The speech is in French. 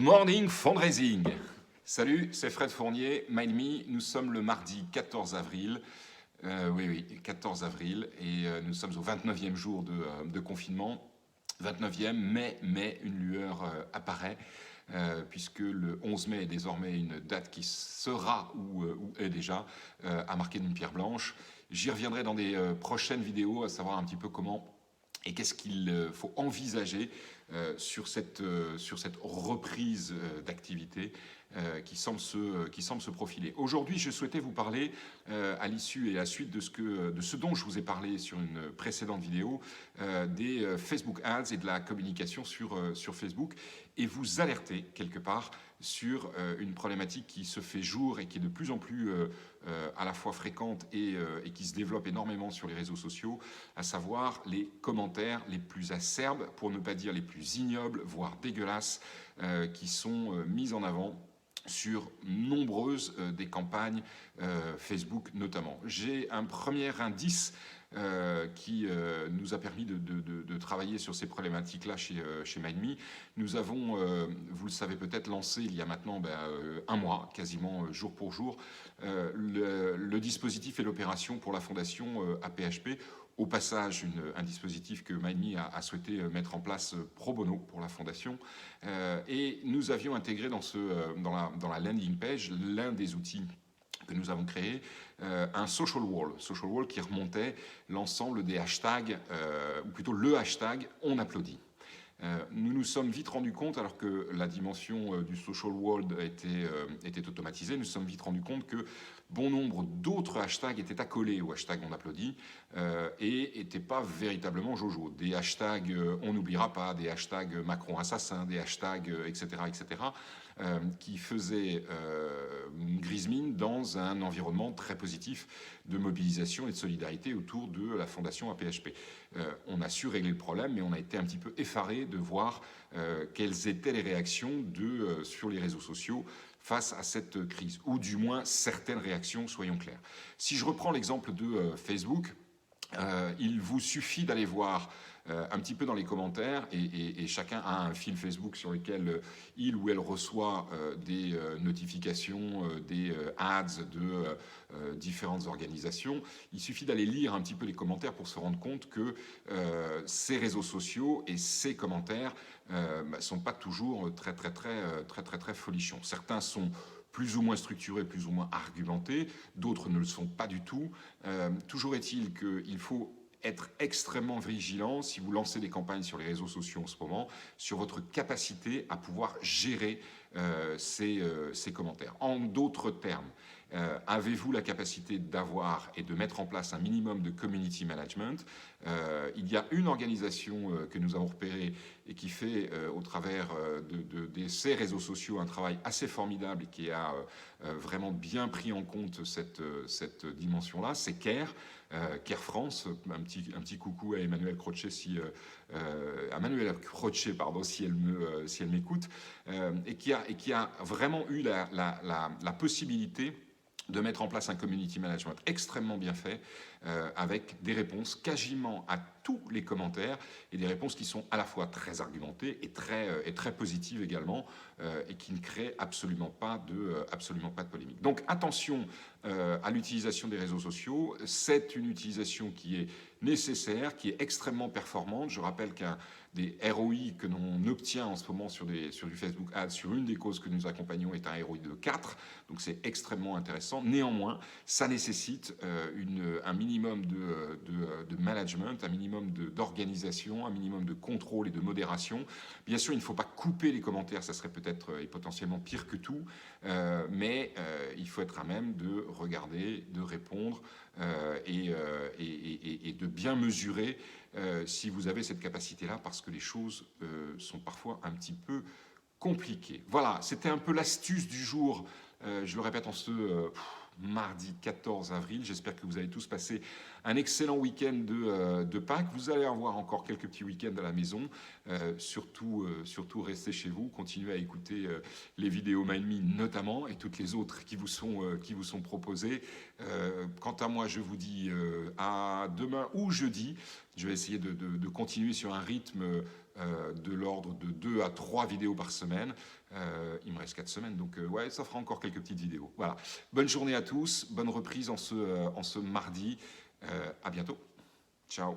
Morning Fundraising. Salut, c'est Fred Fournier, MindMe. Nous sommes le mardi 14 avril. Oui, 14 avril. Et nous sommes au 29e jour de confinement. 29e, mais une lueur apparaît. Puisque le 11 mai est désormais une date qui sera ou est déjà à marquer d'une pierre blanche. J'y reviendrai dans des prochaines vidéos, à savoir un petit peu comment et qu'est-ce qu'il faut envisager sur cette reprise d'activité qui semble se profiler. Aujourd'hui, je souhaitais vous parler, à l'issue et à la suite de ce dont je vous ai parlé sur une précédente vidéo, des Facebook Ads et de la communication sur Facebook, et vous alerter quelque part sur une problématique qui se fait jour et qui est de plus en plus à la fois fréquente et qui se développe énormément sur les réseaux sociaux, à savoir les commentaires les plus acerbes, pour ne pas dire les plus ignobles, voire dégueulasses, qui sont mis en avant sur nombreuses des campagnes Facebook notamment. J'ai un premier indice qui nous a permis de travailler sur ces problématiques-là chez MindMe. Nous avons, vous le savez peut-être, lancé il y a maintenant un mois, quasiment jour pour jour, le dispositif et l'opération pour la fondation APHP. Au passage, un dispositif que MindMe a souhaité mettre en place pro bono pour la fondation. Et nous avions intégré dans la landing page, l'un des outils que nous avons créé, un social wall qui remontait l'ensemble des hashtags, ou plutôt le hashtag « on applaudit ». Nous nous sommes vite rendus compte, alors que la dimension du social world était automatisée, nous nous sommes vite rendus compte que bon nombre d'autres hashtags étaient accolés au hashtag on applaudit et n'étaient pas véritablement jojo. Des hashtags on n'oubliera pas, des hashtags Macron assassin, des hashtags etc. Qui faisaient une grise mine dans un environnement très positif de mobilisation et de solidarité autour de la fondation APHP. On a su régler le problème, mais on a été un petit peu effaré de voir quelles étaient les réactions sur les réseaux sociaux face à cette crise, ou du moins certaines réactions, soyons clairs. Si je reprends l'exemple de Facebook, il vous suffit d'aller voir un petit peu dans les commentaires, et chacun a un fil Facebook sur lequel il ou elle reçoit des notifications, des ads de différentes organisations. Il suffit d'aller lire un petit peu les commentaires pour se rendre compte que ces réseaux sociaux et ces commentaires sont pas toujours très folichons. Certains sont plus ou moins structurés, plus ou moins argumentés, d'autres ne le sont pas du tout. Toujours est-il qu'il faut être extrêmement vigilant si vous lancez des campagnes sur les réseaux sociaux en ce moment, sur votre capacité à pouvoir gérer ces commentaires. En d'autres termes, avez-vous la capacité d'avoir et de mettre en place un minimum de community management? Il y a une organisation que nous avons repérée et qui fait au travers de ces réseaux sociaux un travail assez formidable et qui a vraiment bien pris en compte cette dimension-là, c'est CARE. CARE France, un petit coucou à Emmanuelle Crochet si elle m'écoute, et qui a vraiment eu la possibilité de mettre en place un community management extrêmement bien fait, avec des réponses quasiment à tous les commentaires, et des réponses qui sont à la fois très argumentées et très positives également, et qui ne créent absolument pas de polémique. Donc attention à l'utilisation des réseaux sociaux. C'est une utilisation qui est nécessaire, qui est extrêmement performante. Je rappelle qu'un des ROI que l'on obtient en ce moment sur du Facebook Ads, sur une des causes que nous accompagnons, est un ROI de 4, donc c'est extrêmement intéressant. Néanmoins, ça nécessite un minimum de management, un minimum d'organisation, un minimum de contrôle et de modération. Bien sûr, il ne faut pas couper les commentaires, ça serait peut-être et potentiellement pire que tout, mais il faut être à même de regarder, de répondre et de bien mesurer si vous avez cette capacité-là, parce que les choses sont parfois un petit peu compliquées. Voilà, c'était un peu l'astuce du jour, je le répète, en ce mardi 14 avril. J'espère que vous avez tous passé un excellent week-end de Pâques. Vous allez avoir encore quelques petits week-ends à la maison. Surtout restez chez vous, continuez à écouter les vidéos MindMe notamment, et toutes les autres qui vous sont proposées. Quant à moi, je vous dis à demain ou jeudi Je vais essayer de continuer sur un rythme de l'ordre de 2 à 3 vidéos par semaine. Il me reste 4 semaines, donc ouais, ça fera encore quelques petites vidéos. Voilà. Bonne journée à tous, bonne reprise en ce mardi. À bientôt. Ciao.